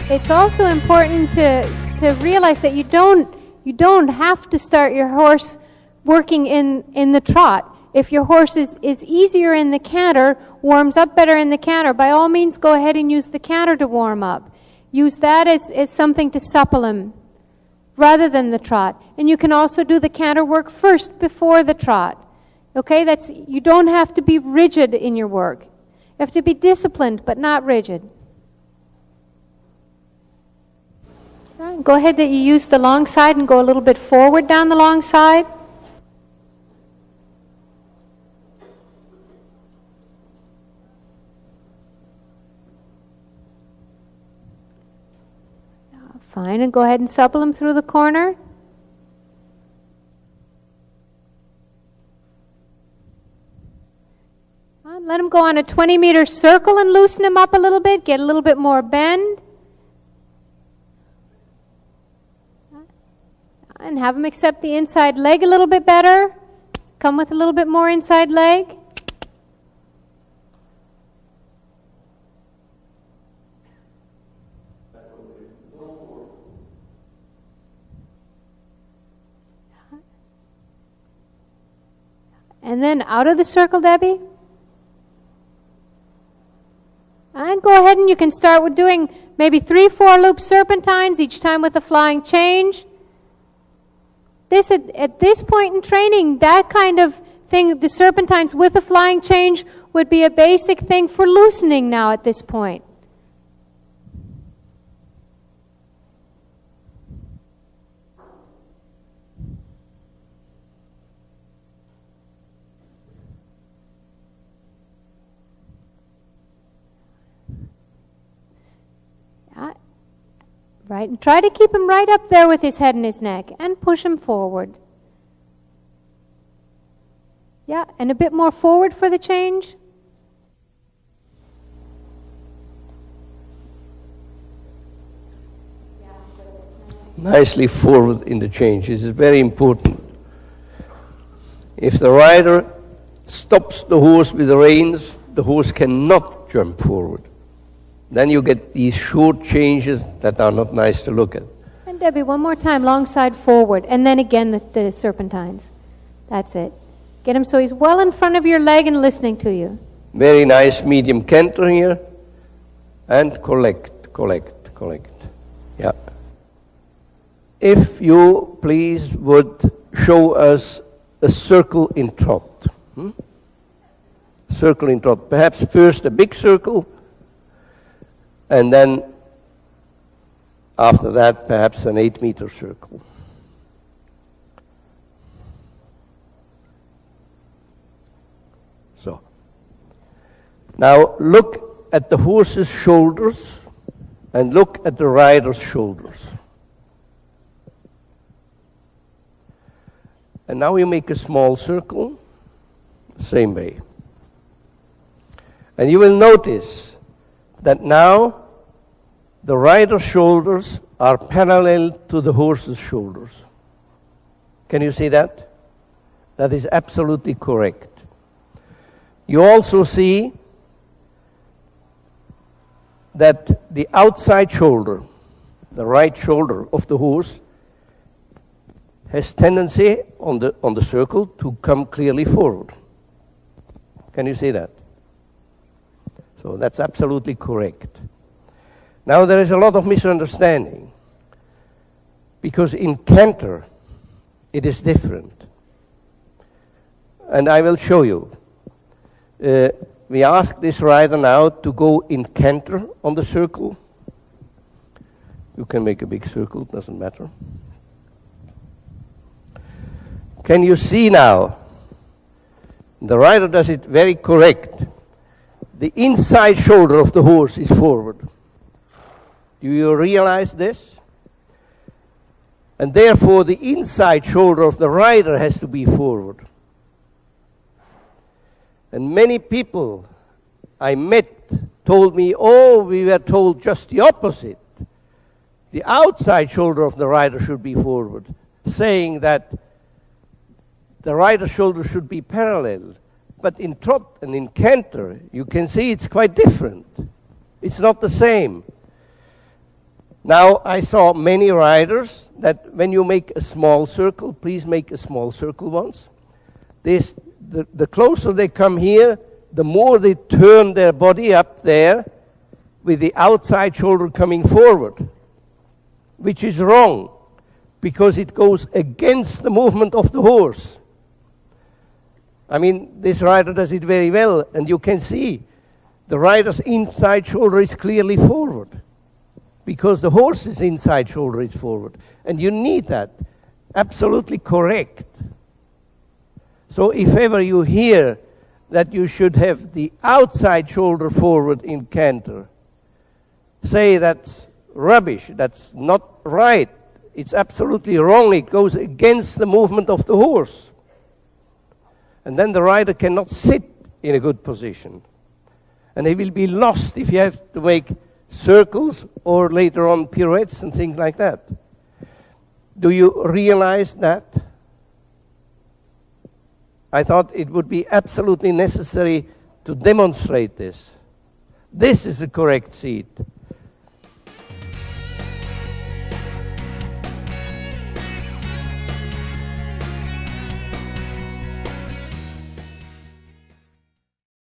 It's also important to realize that you don't have to start your horse working in the trot. If your horse is easier in the canter, warms up better in the canter, by all means go ahead and use the canter to warm up. Use that as something to supple him rather than the trot. And you can also do the canter work first before the trot. Okay, you don't have to be rigid in your work. You have to be disciplined, but not rigid. Right, go ahead that you use the long side and go a little bit forward down the long side. Fine, and go ahead and supple him through the corner. Let him go on a 20-meter circle and loosen him up a little bit, get a little bit more bend. And have him accept the inside leg a little bit better. Come with a little bit more inside leg. And then out of the circle, Debbie. And go ahead and you can start with doing maybe 3-4 loop serpentines, each time with a flying change. At this point in training, that kind of thing, the serpentines with a flying change, would be a basic thing for loosening now at this point. Right, and try to keep him right up there with his head and his neck, and push him forward. Yeah, and a bit more forward for the change. Nicely forward in the change. This is very important. If the rider stops the horse with the reins, the horse cannot jump forward. Then you get these short changes that are not nice to look at. And Debbie, one more time, long side forward, and then again the serpentines. That's it. Get him so he's well in front of your leg and listening to you. Very nice medium canter here. And collect. Yeah. If you, please, would show us a circle in trot. Circle in trot. Perhaps first a big circle, and then after that, perhaps an 8-meter circle. So, now look at the horse's shoulders and look at the rider's shoulders. And now you make a small circle, same way. And you will notice that now the rider's shoulders are parallel to the horse's shoulders. Can you see that? That is absolutely correct. You also see that the outside shoulder, the right shoulder of the horse, has tendency on the circle to come clearly forward. Can you see that? So that's absolutely correct. Now there is a lot of misunderstanding, because in canter it is different. And I will show you. We ask this rider now to go in canter on the circle. You can make a big circle, doesn't matter. Can you see now? The rider does it very correct. The inside shoulder of the horse is forward. Do you realize this? And therefore the inside shoulder of the rider has to be forward. And many people I met told me, oh, we were told just the opposite. The outside shoulder of the rider should be forward, saying that the rider's shoulder should be parallel. But in trot and in canter, you can see it's quite different. It's not the same. Now, I saw many riders that when you make a small circle, please make a small circle once. The closer they come here, the more they turn their body up there with the outside shoulder coming forward, which is wrong because it goes against the movement of the horse. I mean, this rider does it very well, and you can see the rider's inside shoulder is clearly forward because the horse's inside shoulder is forward. And you need that. Absolutely correct. So if ever you hear that you should have the outside shoulder forward in canter, say that's rubbish, that's not right, it's absolutely wrong, it goes against the movement of the horse. And then the rider cannot sit in a good position. And he will be lost if you have to make circles or later on pirouettes and things like that. Do you realize that? I thought it would be absolutely necessary to demonstrate this. This is the correct seat.